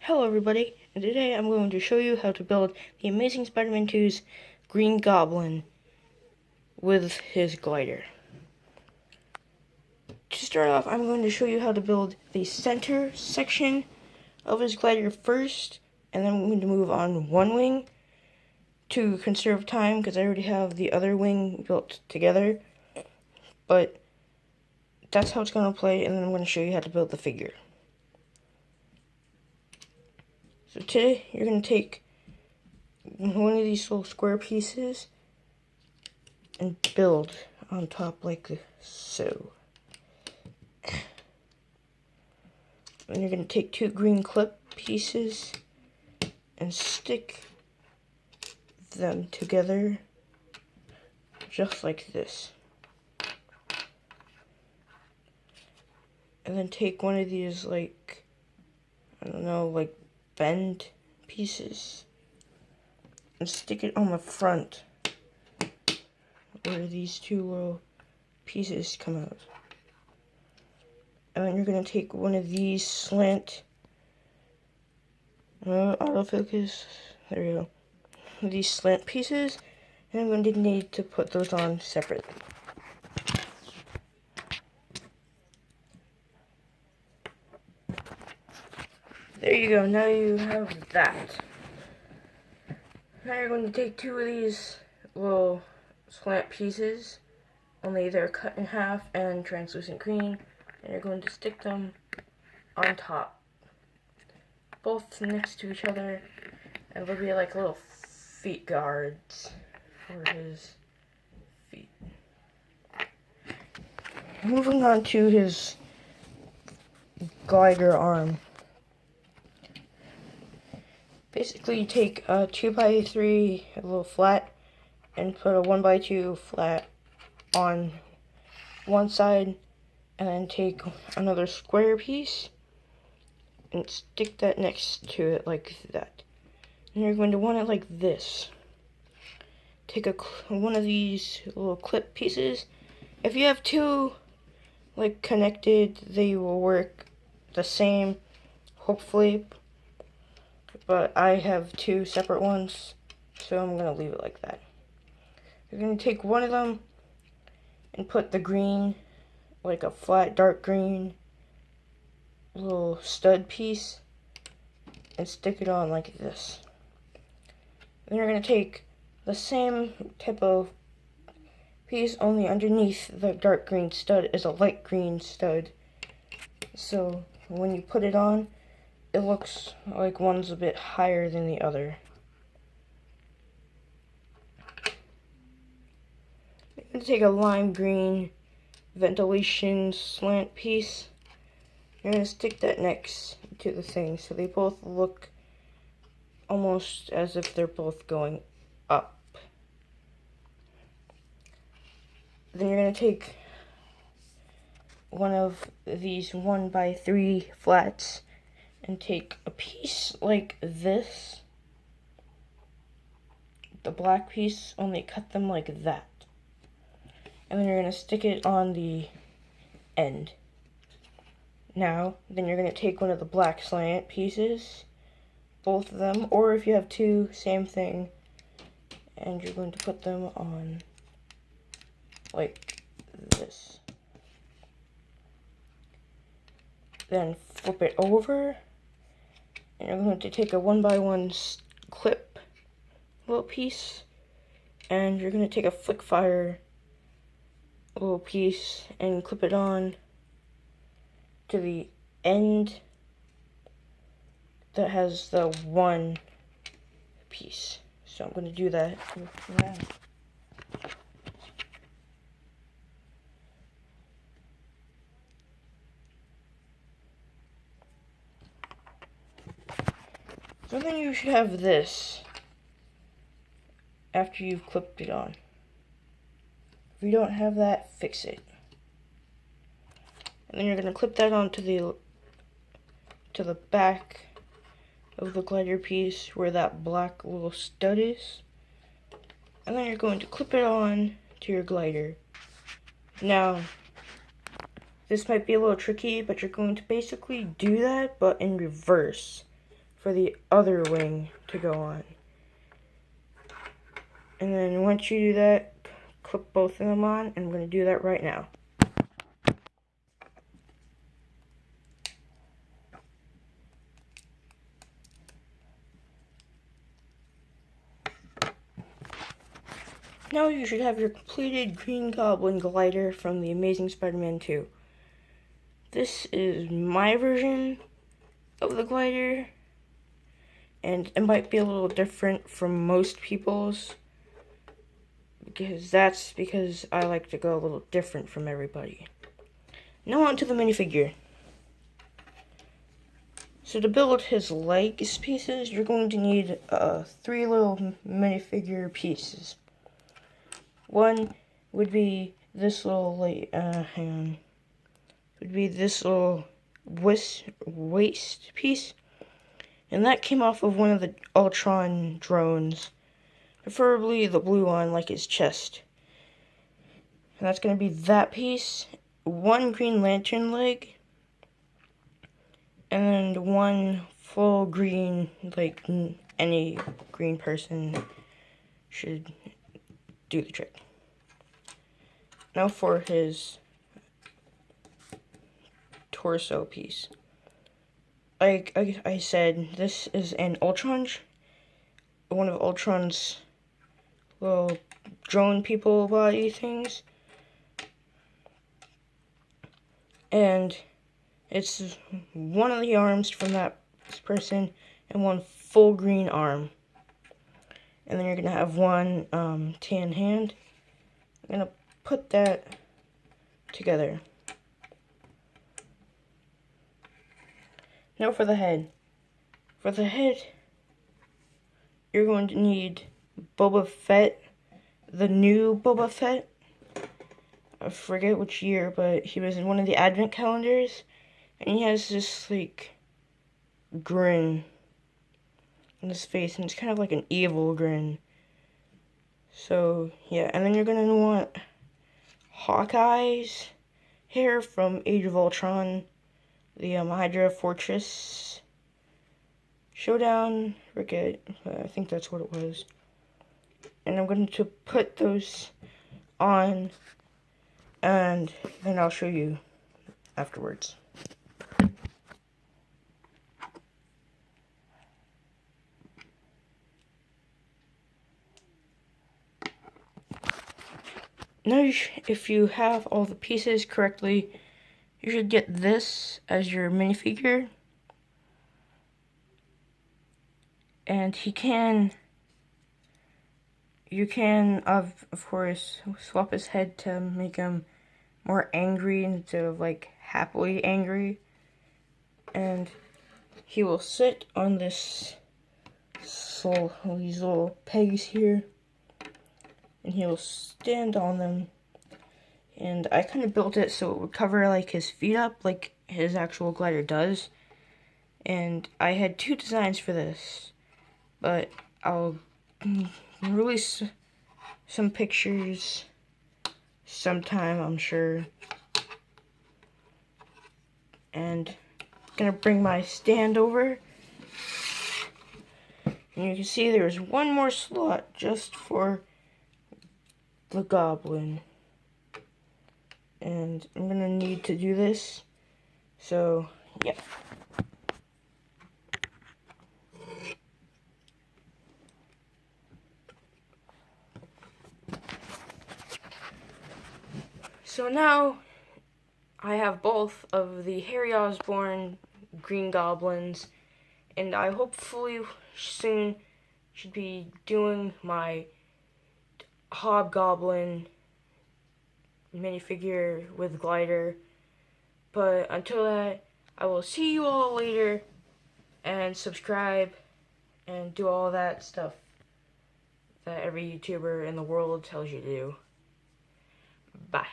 Hello everybody, and today I'm going to show you how to build the Amazing Spider-Man 2's Green Goblin with his glider. To start off, I'm going to show you how to build the center section of his glider first, and then I'm going to move on one wing to conserve time because I already have the other wing built together. But that's how it's going to play, and then I'm going to show you how to build the figure. So today, you're going to take one of these little square pieces and build on top like so. Then you're going to take two green clip pieces and stick them together just like this. And then take one of these like, I don't know, like bend pieces and stick it on the front where these two little pieces come out. And then you're going to take one of these slant autofocus, there we go, these slant pieces, and I'm going to need to put those on separately. There you go, now you have that. Now you're going to take two of these little slant pieces, only they're cut in half and translucent green, and you're going to stick them on top, both next to each other, and they'll be like little feet guards for his feet. Moving on to his glider arm. Basically, you take a 2x3 a little flat and put a 1x2 flat on one side, and then take another square piece and stick that next to it like that. And you're going to want it like this. Take one of these little clip pieces. If you have two like connected, they will work the same, hopefully. But I have two separate ones, so I'm going to leave it like that. You're going to take one of them and put the green, like a flat dark green little stud piece, and stick it on like this. Then you're going to take the same type of piece, only underneath the dark green stud is a light green stud. So when you put it on, it looks like one's a bit higher than the other. I'm going to take a lime green ventilation slant piece. You're going to stick that next to the thing so they both look almost as if they're both going up. Then you're going to take one of these 1x3 flats and take a piece like this, the black piece, only cut them like that. And then you're going to stick it on the end. Now, then you're going to take one of the black slant pieces, both of them, or if you have two, same thing, and you're going to put them on like this. Then flip it over, and you're going to take a 1x1 clip little piece, and you're going to take a flick fire little piece and clip it on to the end that has the one piece. So I'm going to do that now. So then you should have this after you've clipped it on. If you don't have that, fix it. And then you're going to clip that onto the back of the glider piece where that black little stud is. And then you're going to clip it on to your glider. Now, this might be a little tricky, but you're going to basically do that, but in reverse. for the other wing to go on. And then once you do that, clip both of them on, and I'm going to do that right now. Now you should have your completed Green Goblin glider from The Amazing Spider-Man 2. This is my version of the glider, and it might be a little different from most people's, because I like to go a little different from everybody. Now on to the minifigure. So to build his legs pieces, you're going to need 3 little minifigure pieces. One would be this little, would be this little waist piece, and that came off of one of the Ultron drones, preferably the blue one, like his chest. And that's going to be that piece, 1 Green Lantern leg, and 1 full green, like any green person should do the trick. Now for his torso piece. Like I said, this is an one of Ultron's little drone people body things. And it's one of the arms from that person and 1 full green arm. And then you're going to have 1 tan hand. I'm going to put that together. Now for the head. For the head, you're going to need Boba Fett, the new Boba Fett. I forget which year, but he was in one of the advent calendars. And he has this, like, grin on his face, and it's kind of like an evil grin. So, yeah, and then you're going to want Hawkeye's hair from Age of Ultron, the Hydra Fortress Showdown, I think that's what it was. And I'm going to put those on, and then I'll show you afterwards. Now, if you have all the pieces correctly, you should get this as your minifigure. And you can, of course, swap his head to make him more angry instead of, like, happily angry. And he will sit on these little pegs here, and he will stand on them. And I kind of built it so it would cover, like, his feet up, like his actual glider does. And I had 2 designs for this, but I'll release some pictures sometime, I'm sure. And I'm gonna bring my stand over. And you can see there's 1 more slot just for the Goblin. And I'm gonna need to do this. So, yeah. So now I have both of the Harry Osborn Green Goblins, and I hopefully soon should be doing my Hobgoblin minifigure with glider. But until that, I will see you all later, and subscribe and do all that stuff that every YouTuber in the world tells you to do. Bye.